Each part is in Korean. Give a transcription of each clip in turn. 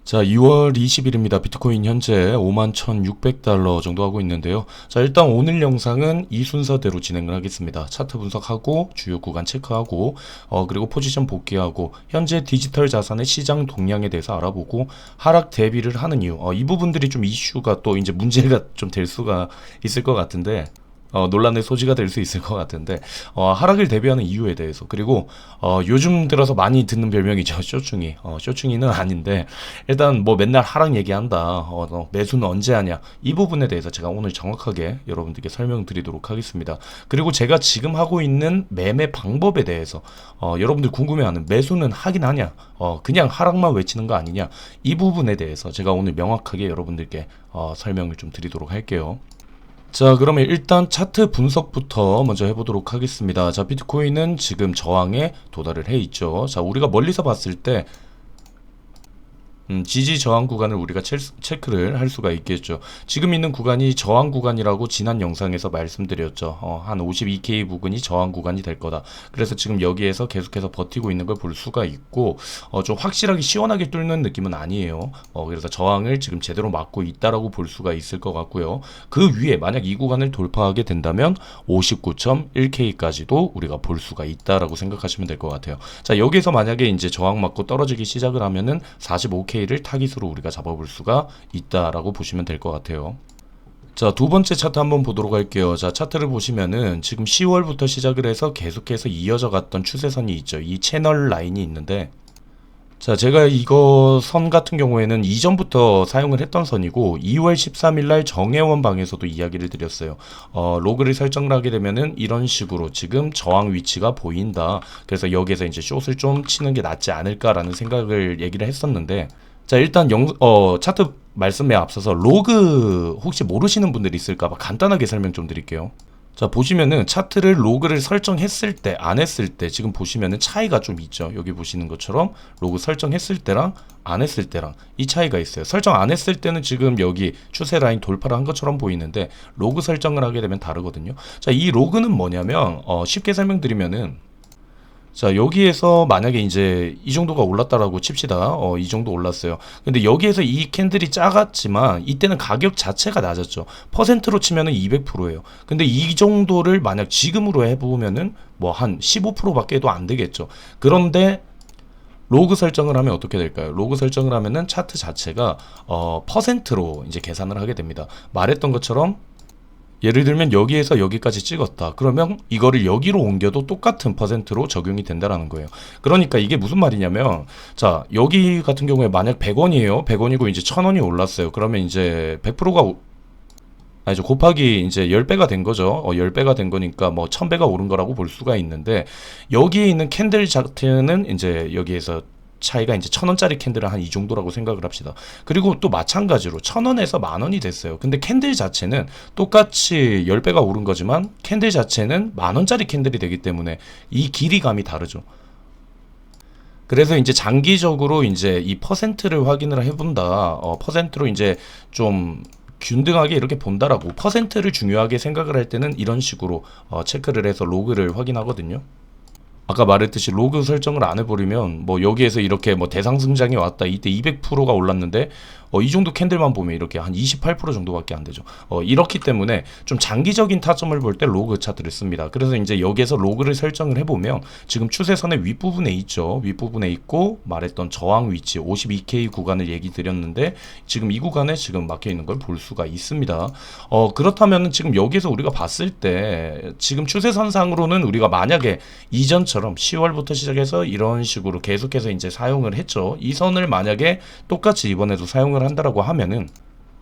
자, 2월 20일입니다. 비트코인 현재 51,600달러 정도 하고 있는데요. 자, 일단 오늘 영상은 이 순서대로 진행을 하겠습니다. 차트 분석하고, 주요 구간 체크하고, 그리고 포지션 복귀하고, 현재 디지털 자산의 시장 동향에 대해서 알아보고, 하락 대비를 하는 이유, 이 부분들이 좀 이슈가 또 이제 문제가 좀 될 수가 있을 것 같은데, 논란의 소지가 될 수 있을 것 같은데, 하락을 대비하는 이유에 대해서, 그리고 요즘 들어서 많이 듣는 별명이죠. 쇼충이. 쇼충이는 아닌데, 일단 뭐 맨날 하락 얘기한다, 너 매수는 언제 하냐, 이 부분에 대해서 제가 오늘 정확하게 여러분들께 설명드리도록 하겠습니다. 그리고 제가 지금 하고 있는 매매 방법에 대해서 여러분들 궁금해하는, 매수는 하긴 하냐, 그냥 하락만 외치는 거 아니냐, 이 부분에 대해서 제가 오늘 명확하게 여러분들께 설명을 좀 드리도록 할게요. 자, 그러면 일단 차트 분석부터 먼저 해보도록 하겠습니다. 자, 비트코인은 지금 저항에 도달을 해 있죠. 자, 우리가 멀리서 봤을 때 지지 저항 구간을 우리가 체크를 할 수가 있겠죠. 지금 있는 구간이 저항 구간이라고 지난 영상에서 말씀드렸죠. 한 52K 부근이 저항 구간이 될 거다. 그래서 지금 여기에서 계속해서 버티고 있는 걸 볼 수가 있고, 좀 확실하게 시원하게 뚫는 느낌은 아니에요. 그래서 저항을 지금 제대로 막고 있다라고 볼 수가 있을 것 같고요. 그 위에 만약 이 구간을 돌파하게 된다면 59.1K까지도 우리가 볼 수가 있다라고 생각하시면 될 것 같아요. 자, 여기서 만약에 이제 저항 맞고 떨어지기 시작을 하면은 45K를 타깃으로 우리가 잡아볼 수가 있다라고 보시면 될 것 같아요. 자, 두 번째 차트 한번 보도록 할게요. 자, 차트를 보시면은 지금 10월부터 시작을 해서 계속해서 이어져 갔던 추세선이 있죠. 이 채널 라인이 있는데, 자, 제가 이거 선 같은 경우에는 이전부터 사용을 했던 선이고, 2월 13일 날 정혜원 방에서도 이야기를 드렸어요. 로그를 설정을 하게 되면은 이런 식으로 지금 저항 위치가 보인다. 그래서 여기에서 이제 숏을 좀 치는 게 낫지 않을까라는 생각을 얘기를 했었는데, 자, 일단 차트 말씀에 앞서서 로그 혹시 모르시는 분들이 있을까봐 간단하게 설명 좀 드릴게요. 자, 보시면은 차트를 로그를 설정했을 때, 안 했을 때 지금 보시면은 차이가 좀 있죠. 여기 보시는 것처럼 로그 설정했을 때랑 안 했을 때랑 이 차이가 있어요. 설정 안 했을 때는 지금 여기 추세 라인 돌파를 한 것처럼 보이는데, 로그 설정을 하게 되면 다르거든요. 자, 이 로그는 뭐냐면 쉽게 설명드리면은, 자, 여기에서 만약에 이제 이 정도가 올랐다라고 칩시다. 이 정도 올랐어요. 근데 여기에서 이 캔들이 작았지만 이때는 가격 자체가 낮았죠. 퍼센트로 치면은 200%예요. 근데 이 정도를 만약 지금으로 해보면은 뭐 한 15%밖에 도 안 되겠죠. 그런데 로그 설정을 하면 어떻게 될까요? 로그 설정을 하면은 차트 자체가 퍼센트로 이제 계산을 하게 됩니다. 말했던 것처럼 예를 들면 여기에서 여기까지 찍었다. 그러면 이거를 여기로 옮겨도 똑같은 퍼센트로 적용이 된다라는 거예요. 그러니까 이게 무슨 말이냐면, 자, 여기 같은 경우에 만약 100원이에요. 100원이고 이제 1000원이 올랐어요. 그러면 이제 100%가 아니죠. 곱하기 이제 10배가 된 거죠. 10배가 된 거니까 뭐 1000배가 오른 거라고 볼 수가 있는데, 여기에 있는 캔들 자체는 이제 여기에서 차이가 이제 1000원짜리 캔들은 한 이 정도라고 생각을 합시다. 그리고 또 마찬가지로 1000원에서 10,000원이 됐어요. 근데 캔들 자체는 똑같이 10배가 오른 거지만 캔들 자체는 10,000원짜리 캔들이 되기 때문에 이 길이감이 다르죠. 그래서 이제 장기적으로 이제 이 퍼센트를 확인을 해본다. 퍼센트로 이제 좀 균등하게 이렇게 본다라고, 퍼센트를 중요하게 생각을 할 때는 이런 식으로 체크를 해서 로그를 확인하거든요. 아까 말했듯이 로그 설정을 안 해버리면 뭐 여기에서 이렇게 뭐 대상승장이 왔다, 이때 200%가 올랐는데 이 정도 캔들만 보면 이렇게 한 28% 정도밖에 안 되죠. 이렇기 때문에 좀 장기적인 타점을 볼 때 로그 차트를 씁니다. 그래서 이제 여기에서 로그를 설정을 해보면 지금 추세선의 윗부분에 있죠. 윗부분에 있고, 말했던 저항 위치 52K 구간을 얘기 드렸는데 지금 이 구간에 지금 막혀 있는 걸 볼 수가 있습니다. 그렇다면 지금 여기에서 우리가 봤을 때 지금 추세선상으로는 우리가 만약에 이전처럼 10월부터 시작해서 이런 식으로 계속해서 이제 사용을 했죠. 이 선을 만약에 똑같이 이번에도 사용을 한다라고 하면은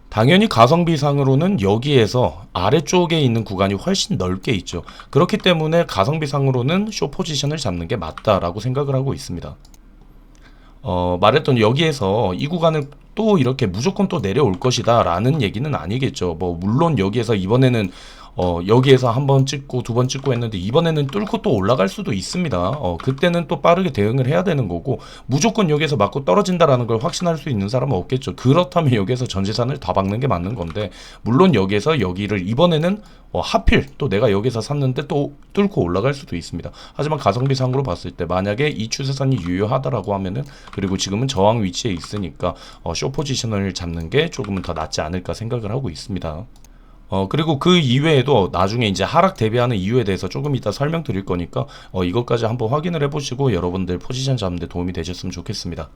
당연히 가성비상으로는 여기에서 아래쪽에 있는 구간이 훨씬 넓게 있죠. 그렇기 때문에 가성비상으로는 숏 포지션을 잡는 게 맞다라고 생각을 하고 있습니다. 말했던 여기에서 이 구간을 또 이렇게 무조건 또 내려올 것이다 라는 얘기는 아니겠죠. 뭐 물론 여기에서 이번에는 여기에서 한 번 찍고 두 번 찍고 했는데 이번에는 뚫고 또 올라갈 수도 있습니다. 그때는 또 빠르게 대응을 해야 되는 거고, 무조건 여기에서 맞고 떨어진다라는 걸 확신할 수 있는 사람은 없겠죠. 그렇다면 여기에서 전 재산을 다 박는 게 맞는 건데, 물론 여기에서 여기를 이번에는 하필 또 내가 여기서 샀는데 또 뚫고 올라갈 수도 있습니다. 하지만 가성비상으로 봤을 때 만약에 이 추세선이 유효하다라고 하면은, 그리고 지금은 저항 위치에 있으니까 숏 포지션을 잡는 게 조금은 더 낫지 않을까 생각을 하고 있습니다. 그리고 그 이외에도 나중에 이제 하락 대비하는 이유에 대해서 조금 이따 설명드릴 거니까 이것까지 한번 확인을 해보시고 여러분들 포지션 잡는 데 도움이 되셨으면 좋겠습니다.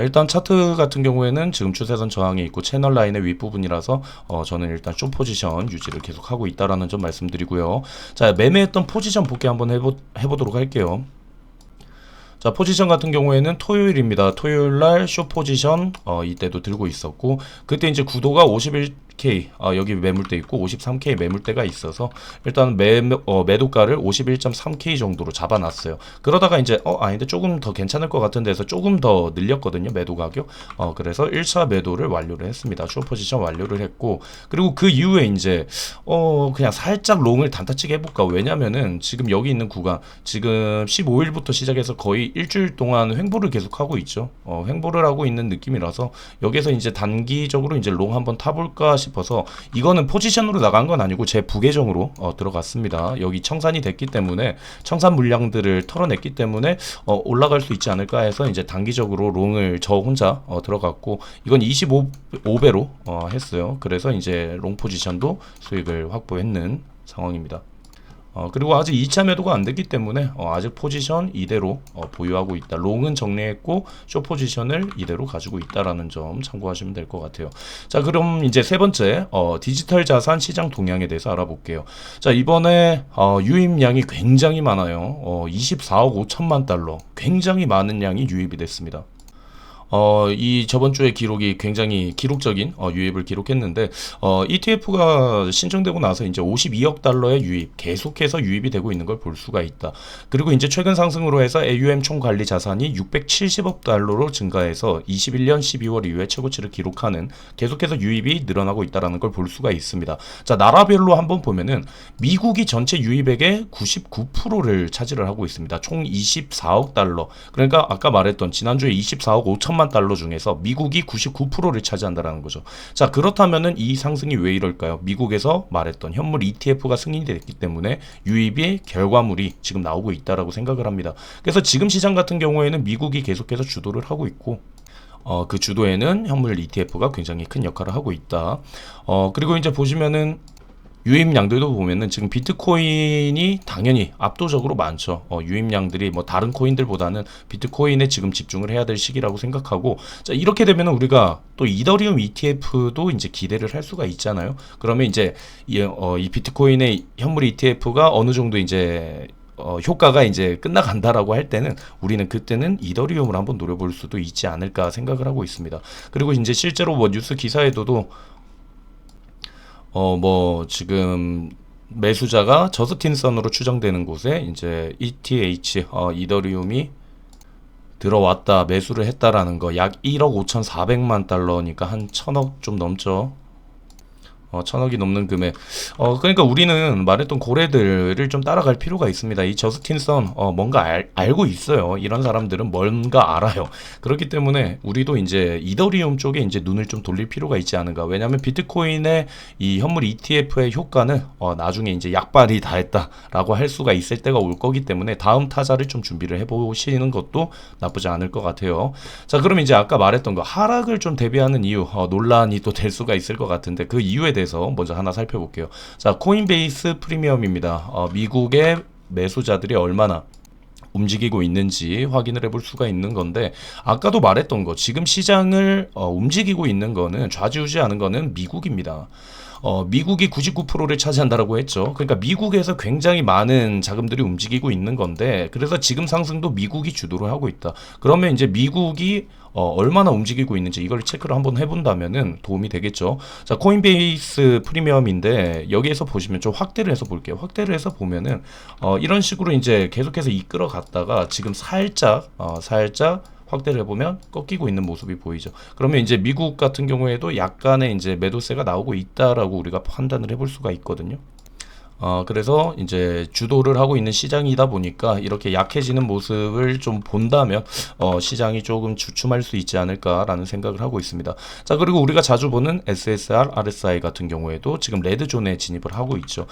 일단 차트 같은 경우에는 지금 추세선 저항이 있고 채널 라인의 윗부분이라서 저는 일단 숏 포지션 유지를 계속 하고 있다라는 점 말씀드리고요. 자, 매매했던 포지션 복귀 한번 해보도록 할게요. 자, 포지션 같은 경우에는 토요일입니다. 토요일날 숏 포지션 이때도 들고 있었고, 그때 이제 구도가 51K 여기 매물대 있고 53K 매물대가 있어서 일단 매도가를 51.3K 정도로 잡아놨어요. 그러다가 이제 아닌데 조금 더 괜찮을 것 같은 데서 조금 더 늘렸거든요, 매도 가격. 그래서 1차 매도를 완료를 했습니다. 숏 포지션 완료를 했고, 그리고 그 이후에 이제 그냥 살짝 롱을 단타치게 해볼까. 왜냐면은 지금 여기 있는 구간, 지금 15일부터 시작해서 거의 일주일 동안 횡보를 계속하고 있죠. 횡보를 하고 있는 느낌이라서 여기서 이제 단기적으로 이제 롱 한번 타볼까 싶어서, 이거는 포지션으로 나간 건 아니고 제 부계정으로 들어갔습니다. 여기 청산이 됐기 때문에, 청산 물량들을 털어냈기 때문에 올라갈 수 있지 않을까 해서 이제 단기적으로 롱을 저 혼자 들어갔고, 이건 25배로 했어요. 그래서 이제 롱 포지션도 수익을 확보했는 상황입니다. 그리고 아직 2차 매도가 안 됐기 때문에 아직 포지션 이대로 보유하고 있다. 롱은 정리했고 숏 포지션을 이대로 가지고 있다라는 점 참고하시면 될 것 같아요. 자, 그럼 이제 세 번째 디지털 자산 시장 동향에 대해서 알아볼게요. 자, 이번에 유입량이 굉장히 많아요. 24억 5천만 달러, 굉장히 많은 양이 유입이 됐습니다. 이 저번 주에 기록이 굉장히 기록적인 유입을 기록했는데, ETF가 신청되고 나서 이제 52억 달러의 유입, 계속해서 유입이 되고 있는 걸 볼 수가 있다. 그리고 이제 최근 상승으로 해서 AUM 총 관리 자산이 670억 달러로 증가해서 21년 12월 이후에 최고치를 기록하는, 계속해서 유입이 늘어나고 있다라는 걸 볼 수가 있습니다. 자, 나라별로 한번 보면은 미국이 전체 유입액의 99%를 차지를 하고 있습니다. 총 24억 달러. 그러니까 아까 말했던 지난주에 24억 5천만 달러 중에서 미국이 99%를 차지한다라는 거죠. 자, 그렇다면은 이 상승이 왜 이럴까요? 미국에서 말했던 현물 ETF가 승인이 됐기 때문에 유입의 결과물이 지금 나오고 있다라고 생각을 합니다. 그래서 지금 시장 같은 경우에는 미국이 계속해서 주도를 하고 있고, 그 주도에는 현물 ETF가 굉장히 큰 역할을 하고 있다. 그리고 이제 보시면은 유입량들도 보면은 지금 비트코인이 당연히 압도적으로 많죠. 유입량들이 뭐 다른 코인들보다는 비트코인에 지금 집중을 해야 될 시기라고 생각하고, 자, 이렇게 되면은 우리가 또 이더리움 ETF도 이제 기대를 할 수가 있잖아요. 그러면 이제 이 비트코인의 현물 ETF가 어느 정도 이제 효과가 이제 끝나간다라고 할 때는 우리는 그때는 이더리움을 한번 노려볼 수도 있지 않을까 생각을 하고 있습니다. 그리고 이제 실제로 뭐 뉴스 기사에도 뭐 지금 매수자가 저스틴 선으로 추정되는 곳에 이제 ETH 이더리움이 들어왔다, 매수를 했다라는 거, 약 1억 5,400만 달러니까 한 1,000억 좀 넘죠. 1,000억이 넘는 금액. 그러니까 우리는 말했던 고래들을 좀 따라갈 필요가 있습니다. 이 저스틴 선 뭔가 알고 있어요. 이런 사람들은 뭔가 알아요. 그렇기 때문에 우리도 이제 이더리움 쪽에 이제 눈을 좀 돌릴 필요가 있지 않은가. 왜냐하면 비트코인의 이 현물 ETF의 효과는 나중에 이제 약발이 다 했다라고 할 수가 있을 때가 올 거기 때문에 다음 타자를 좀 준비를 해보시는 것도 나쁘지 않을 것 같아요. 자, 그럼 이제 아까 말했던 거 하락을 좀 대비하는 이유, 논란이 또 될 수가 있을 것 같은데 그 이유에 대해서 먼저 하나 살펴볼게요. 자, 코인베이스 프리미엄입니다. 미국의 매수자들이 얼마나 움직이고 있는지 확인을 해볼 수가 있는 건데, 아까도 말했던 거, 지금 시장을 움직이고 있는 거는, 좌지우지하는 거는 미국입니다. 미국이 99%를 차지한다라고 했죠. 그러니까 미국에서 굉장히 많은 자금들이 움직이고 있는 건데, 그래서 지금 상승도 미국이 주도를 하고 있다. 그러면 이제 미국이 얼마나 움직이고 있는지 이걸 체크를 한번 해본다면은 도움이 되겠죠. 자, 코인베이스 프리미엄인데 여기에서 보시면 좀 확대를 해서 볼게요. 확대를 해서 보면은 이런 식으로 이제 계속해서 이끌어 갔다가 지금 살짝 확대를 해보면 꺾이고 있는 모습이 보이죠. 그러면 이제 미국 같은 경우에도 약간의 이제 매도세가 나오고 있다라고 우리가 판단을 해볼 수가 있거든요. 그래서 이제 주도를 하고 있는 시장이다 보니까 이렇게 약해지는 모습을 좀 본다면 시장이 조금 주춤할 수 있지 않을까라는 생각을 하고 있습니다. 자, 그리고 우리가 자주 보는 SSR, RSI 같은 경우에도 지금 레드존에 진입을 하고 있죠.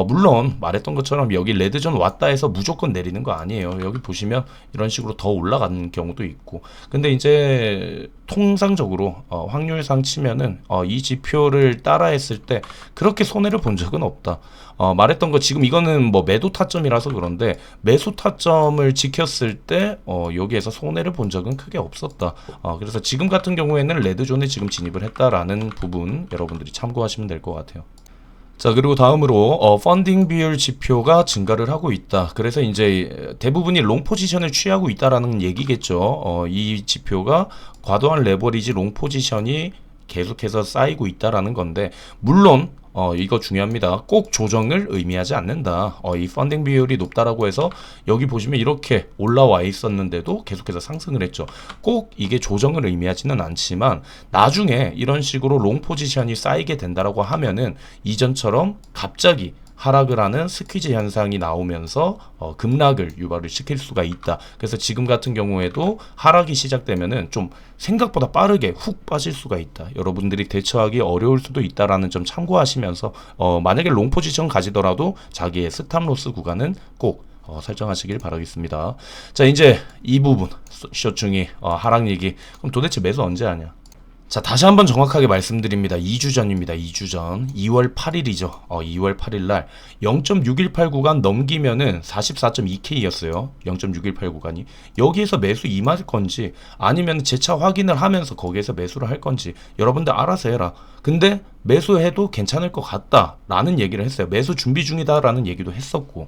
물론 말했던 것처럼 여기 레드존 왔다 해서 무조건 내리는 거 아니에요. 여기 보시면 이런 식으로 더 올라가는 경우도 있고. 근데 이제 통상적으로 확률상 치면은 이 지표를 따라했을 때 그렇게 손해를 본 적은 없다. 말했던 거 지금 이거는 뭐 매도 타점이라서 그런데 매수 타점을 지켰을 때 여기에서 손해를 본 적은 크게 없었다. 그래서 지금 같은 경우에는 레드존에 지금 진입을 했다라는 부분 여러분들이 참고하시면 될 것 같아요. 자, 그리고 다음으로 펀딩 비율 지표가 증가를 하고 있다. 그래서 이제 대부분이 롱 포지션을 취하고 있다라는 얘기겠죠. 이 지표가 과도한 레버리지 롱 포지션이 계속해서 쌓이고 있다라는 건데, 물론 이거 중요합니다. 꼭 조정을 의미하지 않는다. 이 펀딩 비율이 높다라고 해서 여기 보시면 이렇게 올라와 있었는데도 계속해서 상승을 했죠. 꼭 이게 조정을 의미하지는 않지만 나중에 이런 식으로 롱 포지션이 쌓이게 된다라고 하면은 이전처럼 갑자기 하락을 하는 스퀴즈 현상이 나오면서 급락을 유발을 시킬 수가 있다. 그래서 지금 같은 경우에도 하락이 시작되면은 좀 생각보다 빠르게 훅 빠질 수가 있다. 여러분들이 대처하기 어려울 수도 있다라는 점 참고하시면서 만약에 롱 포지션 가지더라도 자기의 스탑로스 구간은 꼭 설정하시길 바라겠습니다. 자, 이제 이 부분 쇼중이 하락 얘기. 그럼 도대체 매수 언제 하냐? 자, 다시 한번 정확하게 말씀드립니다. 2주 전입니다. 2주 전. 2월 8일이죠. 2월 8일 날 0.618 구간 넘기면은 44.2K였어요. 0.618 구간이. 여기에서 매수 임할 건지 아니면 재차 확인을 하면서 거기에서 매수를 할 건지 여러분들 알아서 해라. 근데 매수해도 괜찮을 것 같다라는 얘기를 했어요. 매수 준비 중이다라는 얘기도 했었고.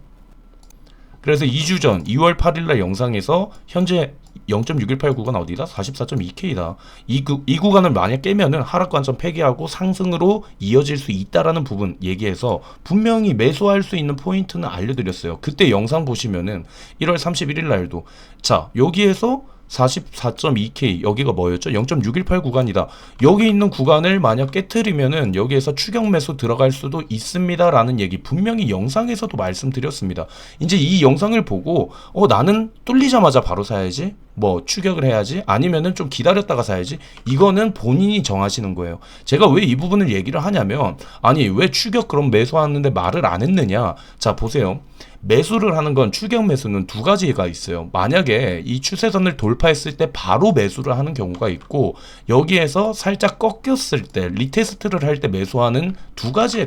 그래서 2주 전 2월 8일 날 영상에서 현재 0.618 구간 어디다? 44.2K다. 이 구간을 만약 깨면은 하락 관점 폐기하고 상승으로 이어질 수 있다라는 부분 얘기해서 분명히 매수할 수 있는 포인트는 알려드렸어요. 그때 영상 보시면은 1월 31일 날도 자, 여기에서 44.2K 여기가 뭐였죠? 0.618 구간이다. 여기 있는 구간을 만약 깨트리면은 여기에서 추격 매수 들어갈 수도 있습니다라는 얘기 분명히 영상에서도 말씀드렸습니다. 이제 이 영상을 보고 나는 뚫리자마자 바로 사야지. 뭐 추격을 해야지 아니면은 좀 기다렸다가 사야지. 이거는 본인이 정하시는 거예요. 제가 왜 이 부분을 얘기를 하냐면 아니 왜 추격 그럼 매수하는데 말을 안 했느냐. 자, 보세요. 매수를 하는 건 추격 매수는 두 가지가 있어요. 만약에 이 추세선을 돌파했을 때 바로 매수를 하는 경우가 있고 여기에서 살짝 꺾였을 때 리테스트를 할 때 매수하는 두 가지의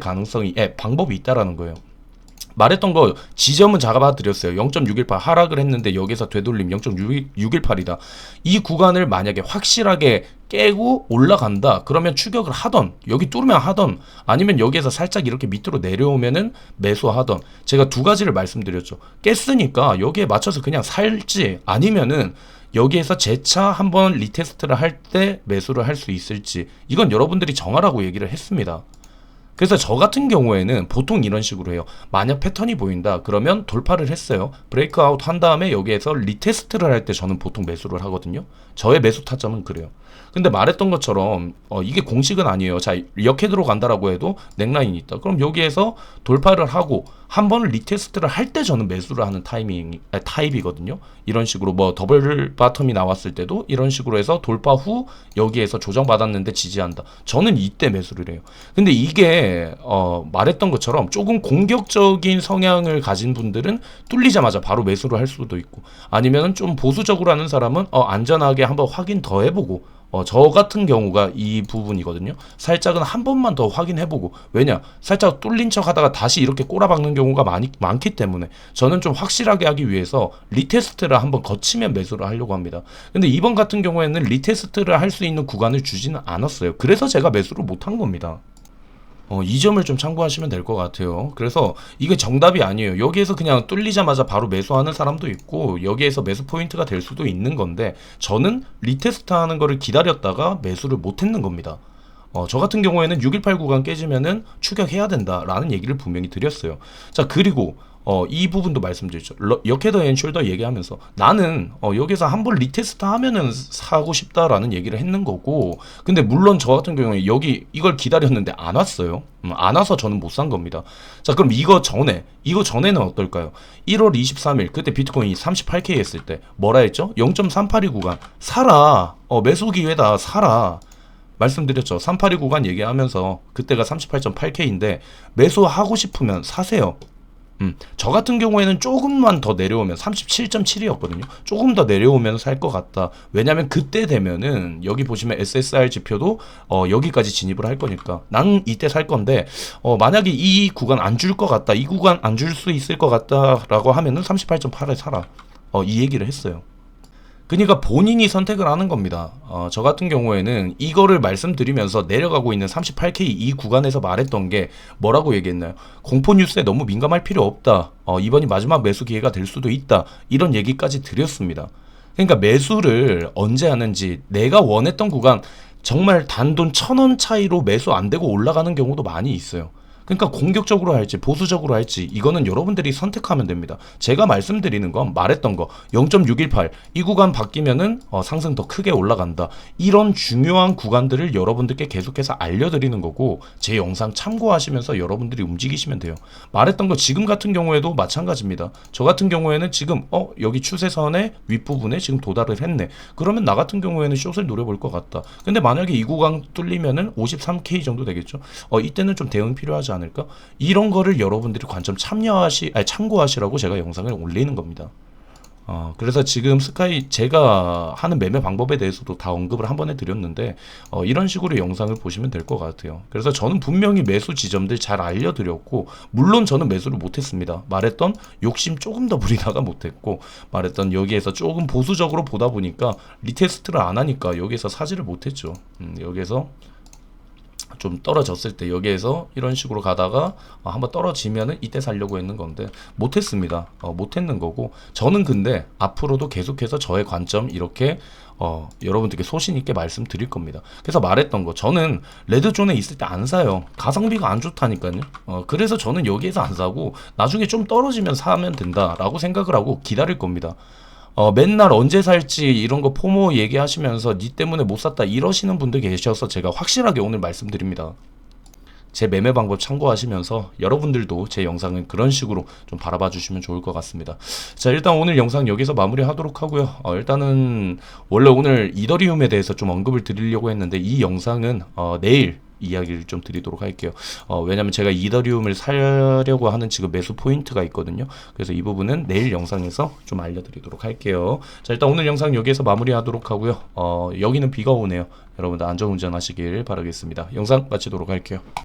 방법이 있다라는 거예요. 말했던 거 지점은 잡아 드렸어요. 0.618 하락을 했는데 여기서 되돌림 0.618이다. 이 구간을 만약에 확실하게 깨고 올라간다. 그러면 추격을 하던 여기 뚫으면 하던 아니면 여기에서 살짝 이렇게 밑으로 내려오면은 매수하던 제가 두 가지를 말씀드렸죠. 깼으니까 여기에 맞춰서 그냥 살지 아니면은 여기에서 재차 한번 리테스트를 할 때 매수를 할 수 있을지 이건 여러분들이 정하라고 얘기를 했습니다. 그래서 저 같은 경우에는 보통 이런 식으로 해요. 만약 패턴이 보인다 그러면 돌파를 했어요. 브레이크아웃 한 다음에 여기에서 리테스트를 할 때 저는 보통 매수를 하거든요. 저의 매수 타점은 그래요. 근데 말했던 것처럼 이게 공식은 아니에요. 자, 역헤드로 간다라고 해도 넥라인이 있다. 그럼 여기에서 돌파를 하고 한 번을 리테스트를 할 때 저는 매수를 하는 타입이거든요. 이런 식으로 뭐 더블 바텀이 나왔을 때도 이런 식으로 해서 돌파 후 여기에서 조정받았는데 지지한다. 저는 이때 매수를 해요. 근데 이게 말했던 것처럼 조금 공격적인 성향을 가진 분들은 뚫리자마자 바로 매수를 할 수도 있고 아니면 좀 보수적으로 하는 사람은 안전하게 한번 확인 더 해보고 저 같은 경우가 이 부분이거든요. 살짝은 한 번만 더 확인해보고 왜냐 살짝 뚫린 척 하다가 다시 이렇게 꼬라박는 경우가 많기 때문에 저는 좀 확실하게 하기 위해서 리테스트를 한번 거치면 매수를 하려고 합니다. 근데 이번 같은 경우에는 리테스트를 할 수 있는 구간을 주지는 않았어요. 그래서 제가 매수를 못한 겁니다. 이 점을 좀 참고하시면 될 것 같아요. 그래서 이게 정답이 아니에요. 여기에서 그냥 뚫리자마자 바로 매수하는 사람도 있고 여기에서 매수 포인트가 될 수도 있는 건데 저는 리테스트 하는 거를 기다렸다가 매수를 못 했는 겁니다. 저 같은 경우에는 618 구간 깨지면은 추격해야 된다라는 얘기를 분명히 드렸어요. 자, 그리고 이 부분도 말씀드렸죠. 역헤더 앤 숄더 얘기하면서 나는 여기서 한번 리테스트 하면은 사고 싶다라는 얘기를 했는 거고, 근데 물론 저 같은 경우에 여기 이걸 기다렸는데 안 왔어요. 안 와서 저는 못 산 겁니다. 자, 그럼 이거 전에는 어떨까요? 1월 23일 그때 비트코인이 38K 했을 때 뭐라 했죠? 0.382 구간 사라. 매수 기회다, 사라. 말씀드렸죠. 382 구간 얘기하면서 그때가 38.8K인데 매수하고 싶으면 사세요. 저 같은 경우에는 조금만 더 내려오면 37.7이었거든요. 조금 더 내려오면 살 것 같다. 왜냐면 그때 되면은 여기 보시면 SSR 지표도 여기까지 진입을 할 거니까 난 이때 살 건데 만약에 이 구간 안 줄 것 같다. 이 구간 안 줄 수 있을 것 같다라고 하면은 38.8에 사라. 이 얘기를 했어요. 그러니까 본인이 선택을 하는 겁니다. 저 같은 경우에는 이거를 말씀드리면서 내려가고 있는 38K 이 구간에서 말했던 게 뭐라고 얘기했나요? 공포 뉴스에 너무 민감할 필요 없다. 이번이 마지막 매수 기회가 될 수도 있다. 이런 얘기까지 드렸습니다. 그러니까 매수를 언제 하는지 내가 원했던 구간 정말 단돈 1,000원 차이로 매수 안 되고 올라가는 경우도 많이 있어요. 그러니까 공격적으로 할지 보수적으로 할지 이거는 여러분들이 선택하면 됩니다. 제가 말씀드리는 건 말했던 거 0.618 이 구간 바뀌면은 상승 더 크게 올라간다. 이런 중요한 구간들을 여러분들께 계속해서 알려드리는 거고 제 영상 참고하시면서 여러분들이 움직이시면 돼요. 말했던 거 지금 같은 경우에도 마찬가지입니다. 저 같은 경우에는 지금 여기 추세선의 윗부분에 지금 도달을 했네. 그러면 나 같은 경우에는 숏을 노려볼 것 같다. 근데 만약에 이 구간 뚫리면은 53K 정도 되겠죠. 이때는 좀 대응 필요하지 않을까? 이런 거를 여러분들이 관점 참고하시라고 제가 영상을 올리는 겁니다. 그래서 지금 스카이 제가 하는 매매 방법에 대해서도 다 언급을 한 번 해드렸는데 이런 식으로 영상을 보시면 될 것 같아요. 그래서 저는 분명히 매수 지점들 잘 알려드렸고 물론 저는 매수를 못했습니다. 말했던 욕심 조금 더 부리다가 못했고 말했던 여기에서 조금 보수적으로 보다 보니까 리테스트를 안 하니까 여기에서 사지를 못했죠. 여기에서 좀 떨어졌을 때 여기에서 이런 식으로 가다가 한번 떨어지면은 이때 살려고 했는 건데 못했습니다. 못했는 거고 저는 근데 앞으로도 계속해서 저의 관점 이렇게 여러분들께 소신 있게 말씀드릴 겁니다. 그래서 말했던 거 저는 레드존에 있을 때 안 사요. 가성비가 안 좋다니까요. 그래서 저는 여기에서 안 사고 나중에 좀 떨어지면 사면 된다라고 생각을 하고 기다릴 겁니다. 맨날 언제 살지 이런 거 포모 얘기하시면서 니 때문에 못 샀다 이러시는 분들 계셔서 제가 확실하게 오늘 말씀드립니다. 제 매매 방법 참고하시면서 여러분들도 제 영상은 그런 식으로 좀 바라봐 주시면 좋을 것 같습니다. 자, 일단 오늘 영상 여기서 마무리 하도록 하고요. 일단은 원래 오늘 이더리움에 대해서 좀 언급을 드리려고 했는데 이 영상은 내일 이야기를 좀 드리도록 할게요. 왜냐면 제가 이더리움을 사려고 하는 지금 매수 포인트가 있거든요. 그래서 이 부분은 내일 영상에서 좀 알려드리도록 할게요. 자, 일단 오늘 영상 여기에서 마무리하도록 하고요. 여기는 비가 오네요. 여러분들 안전운전 하시길 바라겠습니다. 영상 마치도록 할게요.